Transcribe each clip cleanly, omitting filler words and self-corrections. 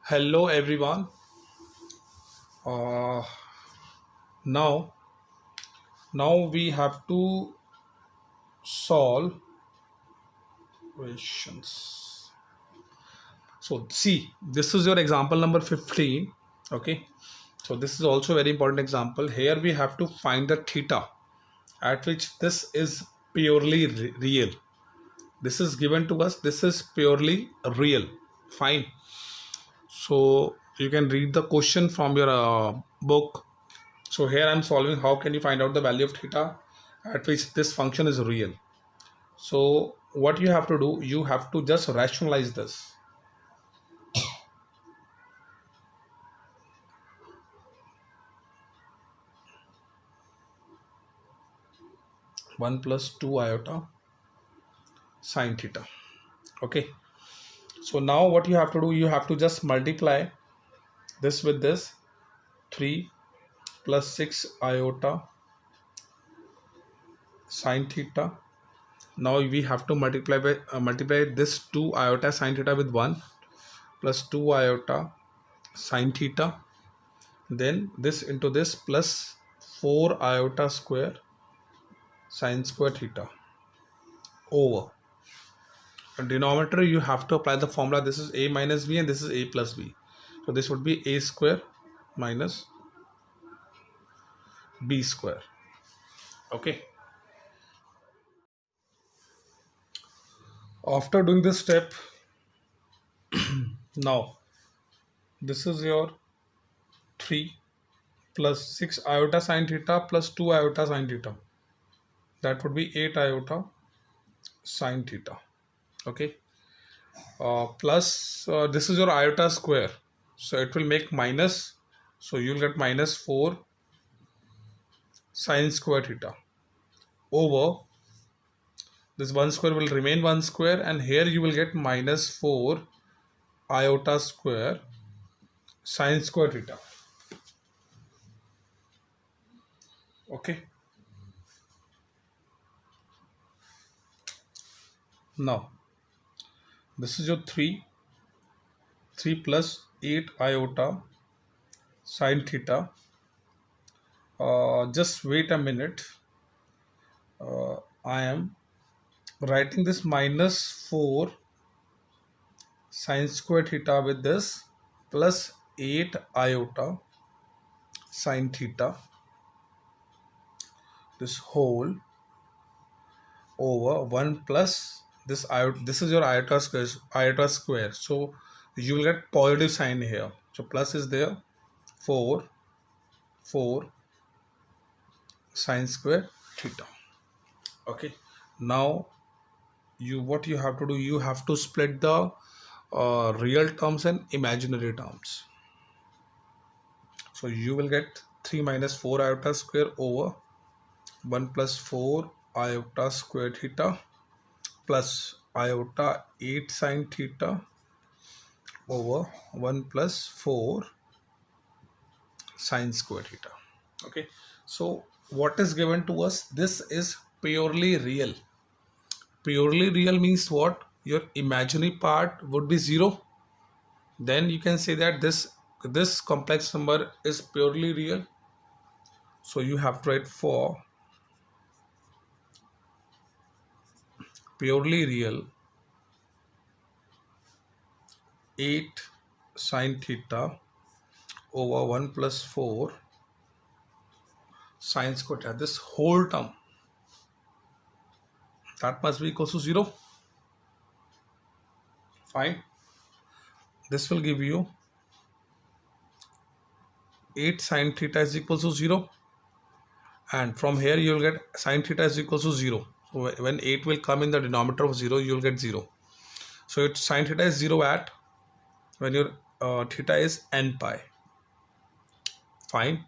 Hello everyone. Uh, now, now we have to solve questions. So see, this is your example number 15. Okay. So this is also a very important example. Here we have to find the theta at which this is purely real. This is given to us. This is purely real. Fine. So you can read the question from your book. So here I'm solving how can you find out the value of theta at which this function is real. So what you have to do, you have to just rationalize this. 1 plus 2 iota sine theta. Okay. So now what you have to do, you have to just multiply this with this. 3 plus 6 iota sine theta. Now we have to multiply this 2 iota sine theta with 1 plus 2 iota sine theta, then this into this plus 4 iota square sine square theta over denominator. You have to apply the formula. This is a minus b and this is a plus b, so this would be a square minus b square. Okay, after doing this step, now this is your 3 plus 6 iota sine theta plus 2 iota sine theta, that would be 8 iota sine theta. Okay, plus this is your iota square, so it will make minus, so you'll get minus 4 sine square theta over this 1 square will remain 1 square, and here you will get minus 4 iota square sine square theta. Okay, now this is your 3 plus 8 iota sine theta. Just wait a minute, I am writing this minus 4 sine square theta with this plus 8 iota sine theta, this whole over 1 plus this iota. This is your iota square, so you will get positive sign here, so plus is there. 4 sine square theta. Okay, now what you have to do, you have to split the real terms and imaginary terms. So you will get 3 minus 4 iota square over 1 plus 4 iota square theta plus iota 8 sine theta over 1 plus 4 sine square theta. Okay, so what is given to us? This is purely real. Purely real means what? Your imaginary part would be 0. Then you can say that this complex number is purely real. So you have to write for purely real 8 sine theta over 1 plus 4 sine square theta. This whole term, that must be equal to 0. Fine. This will give you 8 sine theta is equal to 0, and from here you will get sine theta is equal to 0. So when 8 will come in the denominator of 0, you will get 0. So its sine theta is 0 at when your theta is n pi. Fine.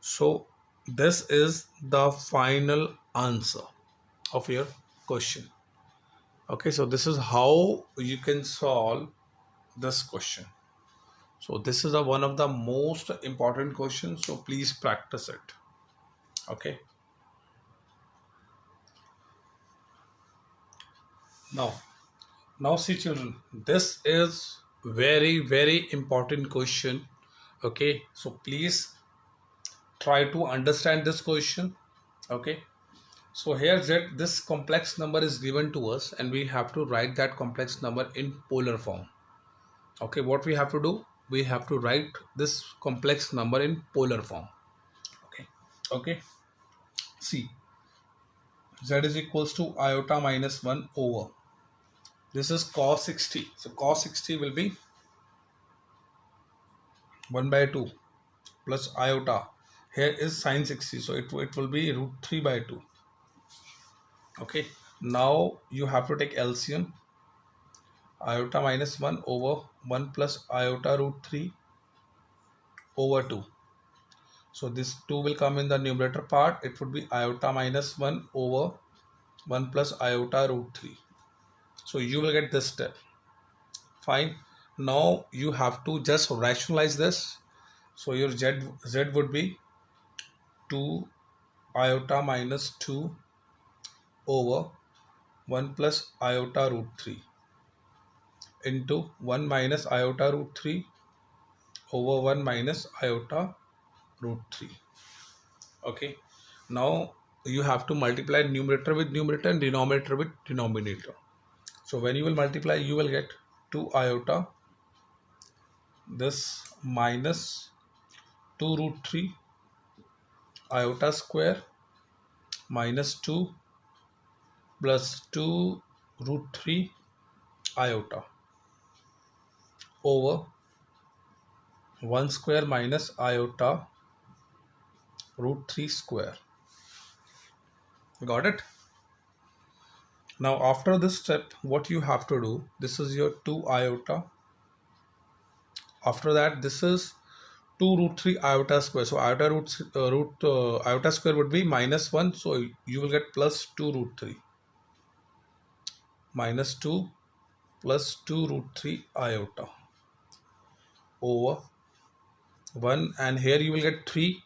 So this is the final answer of your question. Okay, so this is how you can solve this question. So this is one of the most important questions, so please practice it. Okay, now see children, this is very important question. Okay, so please try to understand this question. Okay, so here z, this complex number is given to us and we have to write that complex number in polar form. Okay, what we have to do, we have to write this complex number in polar form. Okay, okay, see, z is equals to iota minus 1 over, this is cos 60, so cos 60 will be 1 by 2 plus iota, here is sin 60, so it will be root 3 by 2. Okay, now you have to take LCM, iota minus 1 over 1 plus iota root 3 over 2. So this 2 will come in the numerator part, it would be iota minus 1 over 1 plus iota root 3. So you will get this step. Fine. Now you have to just rationalize this. So your z would be 2 iota minus 2 over 1 plus iota root 3 into 1 minus iota root 3 over 1 minus iota root 3. Okay, now you have to multiply numerator with numerator and denominator with denominator. So when you will multiply, you will get 2 iota, this minus 2 root 3 iota square minus 2 plus 2 root 3 iota over 1 square minus iota root 3 square. Got it? Now after this step, what you have to do, this is your 2 iota. After that, this is 2 root 3 iota square. So iota iota square would be minus 1. So you will get plus 2 root 3 minus 2 plus 2 root 3 iota over 1, and here you will get 3.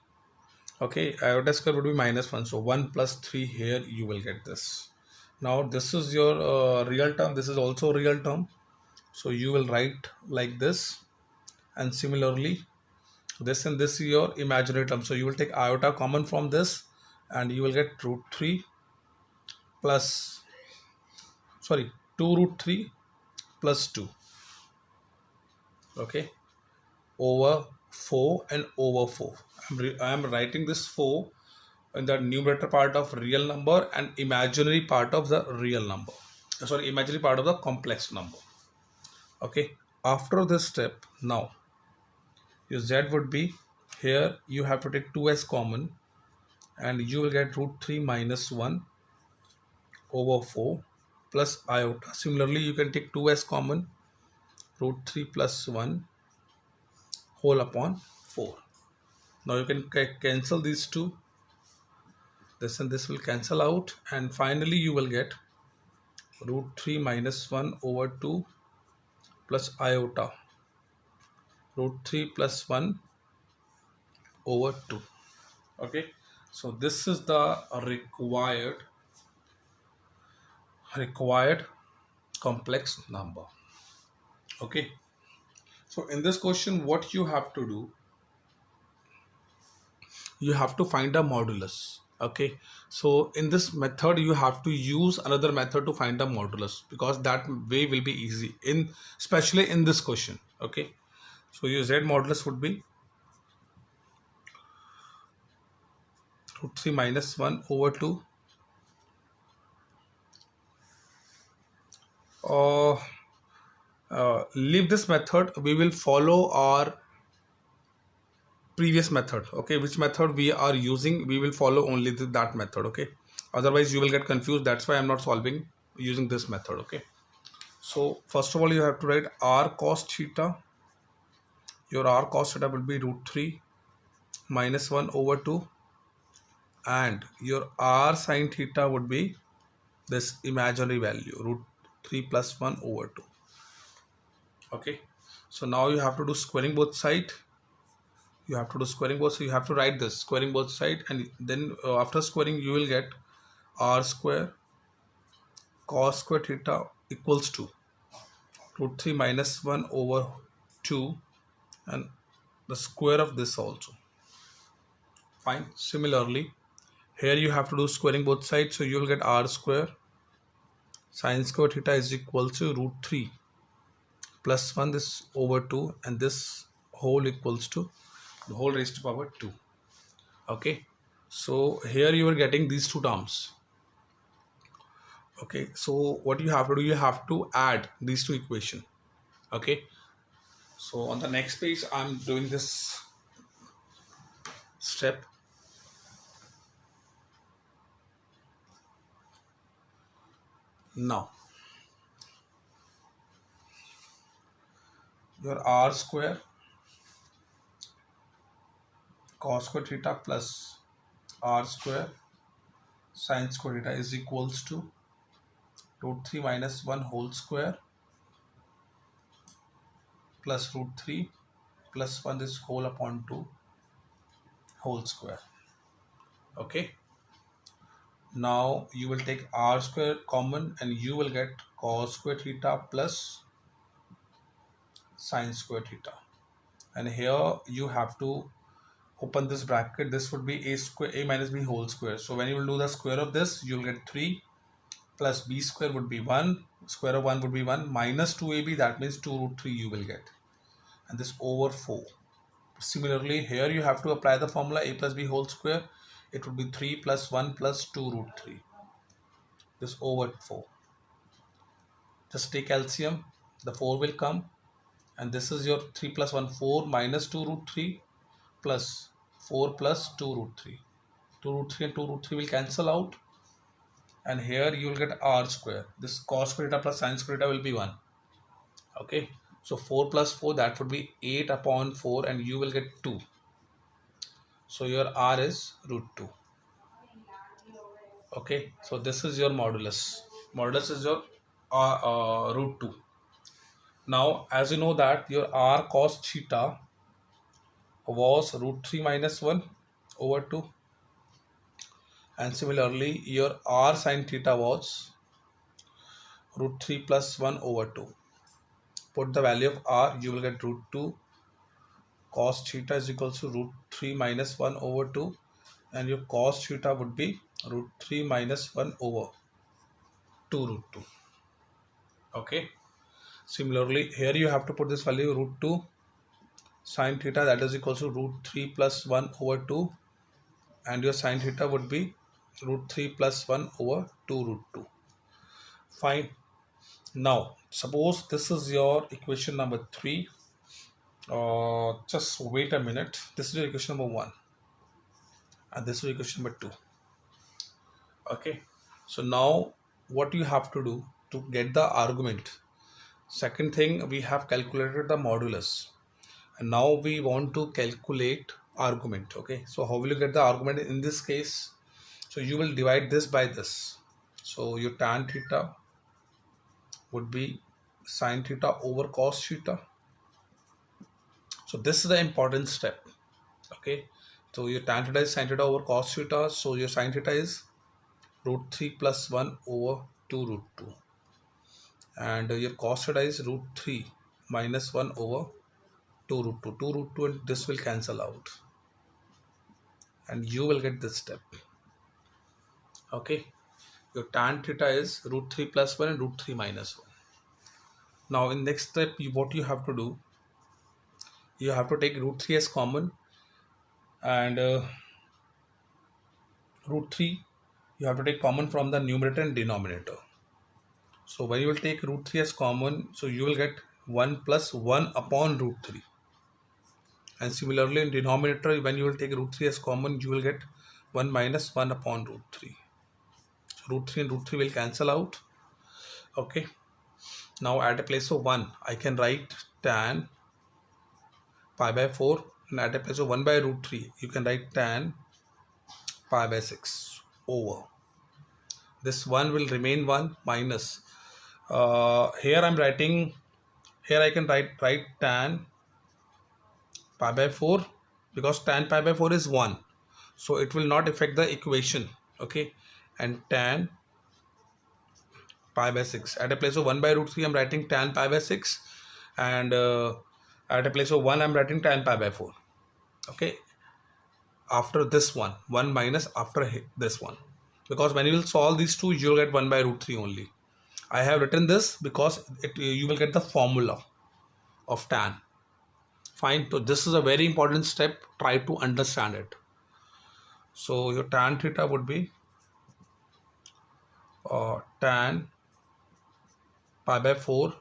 Okay, iota square would be minus 1, so 1 plus 3, here you will get this. Now this is your real term, this is also real term, so you will write like this, and similarly this and this is your imaginary term, so you will take iota common from this and you will get root 3 plus 2 root 3 plus 2, okay, over 4 and over 4. I am writing this 4 in the numerator part of real number and imaginary part of the real number, imaginary part of the complex number. Okay, after this step, now your z would be, here you have to take 2 as common and you will get root 3 minus 1 over 4 plus iota. Similarly, you can take 2 as common, root 3 plus 1 whole upon 4. Now you can cancel these two, this and this will cancel out, and finally you will get root 3 minus 1 over 2 plus iota root 3 plus 1 over 2. Okay, so this is the required complex number. Okay, so in this question, what you have to do, you have to find a modulus. Okay, so in this method you have to use another method to find a modulus, because that way will be easy, especially in this question. Okay, so your z modulus would be root 3 minus 1 over 2 leave this method, we will follow our previous method. Okay, which method we are using, we will follow only that method. Okay, otherwise you will get confused, that's why I'm not solving using this method. Okay, so first of all you have to write r cos theta. Your r cos theta will be root 3 minus 1 over 2, and your r sin theta would be this imaginary value, root 3 plus 1 over 2. Okay, so now you have to do squaring both sides. You have to do squaring both, so you have to write this squaring both sides, and then after squaring you will get r square cos square theta equals to root 3 minus 1 over 2 and the square of this also. Fine. Similarly, here you have to do squaring both sides, so you will get r square sine square theta is equal to root 3 plus 1 this over 2 and this whole equals to the whole raised to power 2. Okay, so here you are getting these two terms. Okay, so what you have to do, you have to add these two equations. Okay, so on the next page I'm doing this step. Now your r square cos square theta plus r square sine square theta is equals to root 3 minus 1 whole square plus root 3 plus 1 this whole upon 2 whole square. Okay, now you will take r square common and you will get cos square theta plus sine square theta, and here you have to open this bracket. This would be a square a minus b whole square. So when you will do the square of this, you will get 3 plus b square would be 1, square of 1 would be 1 minus 2ab, that means 2 root 3 you will get, and this over 4. Similarly, here you have to apply the formula a plus b whole square. It would be 3 plus 1 plus 2 root 3, this over 4. Just take LCM, the 4 will come, and this is your 3 plus 1 4 minus 2 root 3 plus 4 plus 2 root 3. 2 root 3 and 2 root 3 will cancel out, and here you will get r square. This cos square theta plus sin square theta will be 1. Okay, so 4 plus 4, that would be 8 upon 4, and you will get 2. So your r is root 2. Okay, so this is your modulus. Modulus is your root 2. Now, as you know that your r cos theta was root 3 minus 1 over 2, and similarly your r sin theta was root 3 plus 1 over 2. Put the value of r, you will get root 2 cos theta is equal to root 3 minus 1 over 2, and your cos theta would be root 3 minus 1 over 2 root 2. Okay, similarly here you have to put this value root 2 sin theta, that is equal to root 3 plus 1 over 2, and your sin theta would be root 3 plus 1 over 2 root 2. Fine. Now suppose this is your equation number 3. Just wait a minute. This is your equation number 1 and this is equation number 2. Okay, so now what you have to do to get the argument, second thing, we have calculated the modulus, and now we want to calculate argument. Okay, so how will you get the argument in this case? So you will divide this by this, so your tan theta would be sin theta over cos theta. So this is the important step. Okay, so your tan theta is sin theta over cos theta, so your sin theta is root 3 plus 1 over 2 root 2, and your cos theta is root 3 minus 1 over 2 root 2. 2 root 2 and this will cancel out, and you will get this step. Okay, your tan theta is root 3 plus 1 and root 3 minus 1. Now in next step, what you have to do, you have to take root 3 as common, and root 3 you have to take common from the numerator and denominator. So when you will take root 3 as common, so you will get 1 plus 1 upon root 3, and similarly in denominator, when you will take root 3 as common, you will get 1 minus 1 upon root 3. So root 3 and root 3 will cancel out. Okay, now at a place of 1, I can write tan pi by 4, and at a place of 1 by root 3, you can write tan pi by 6 over. This 1 will remain 1 minus. Here I'm writing, here I can write tan pi by 4, because tan pi by 4 is 1, so it will not affect the equation. Okay, and tan pi by 6. At a place of 1 by root 3 I'm writing tan pi by 6, and at a place of 1 I'm writing tan pi by 4. Okay, after this one, 1 minus after this one, because when you will solve these two you will get 1 by root 3 only. I have written this because you will get the formula of tan. Fine, so this is a very important step, try to understand it. So your tan theta would be tan pi by 4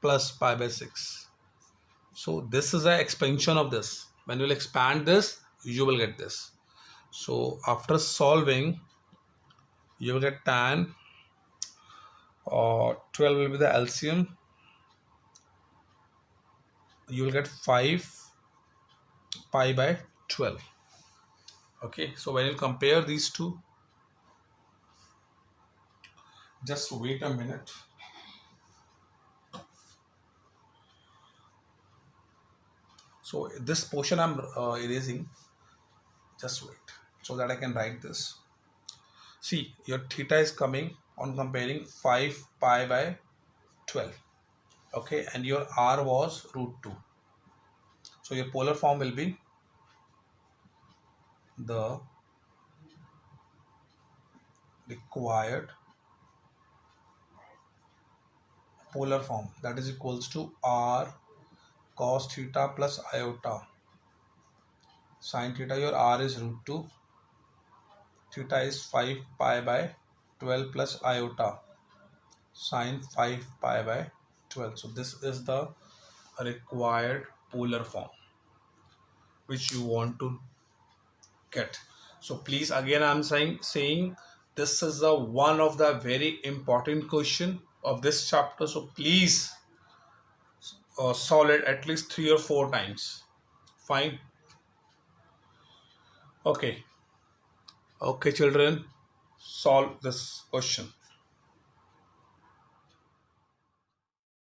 plus pi by 6. So this is an expansion of this. When you will expand this, you will get this. So after solving, you will get tan 12 will be the LCM. You will get 5 pi by 12. Okay, so when you compare these two, just wait a minute. So this portion I'm erasing. Just wait so that I can write this. See, your theta is coming on comparing 5 pi by 12. Okay, and your r was root 2. So your polar form will be the required polar form, that is equals to r cos theta plus iota sin theta. Your r is root 2, theta is 5 pi by 12 plus iota sin 5 pi by 12. So this is the required polar form which you want to get. So please, again I'm saying this is the one of the very important question of this chapter. So please solve it at least 3 or 4 times. Fine. Okay children, solve this question.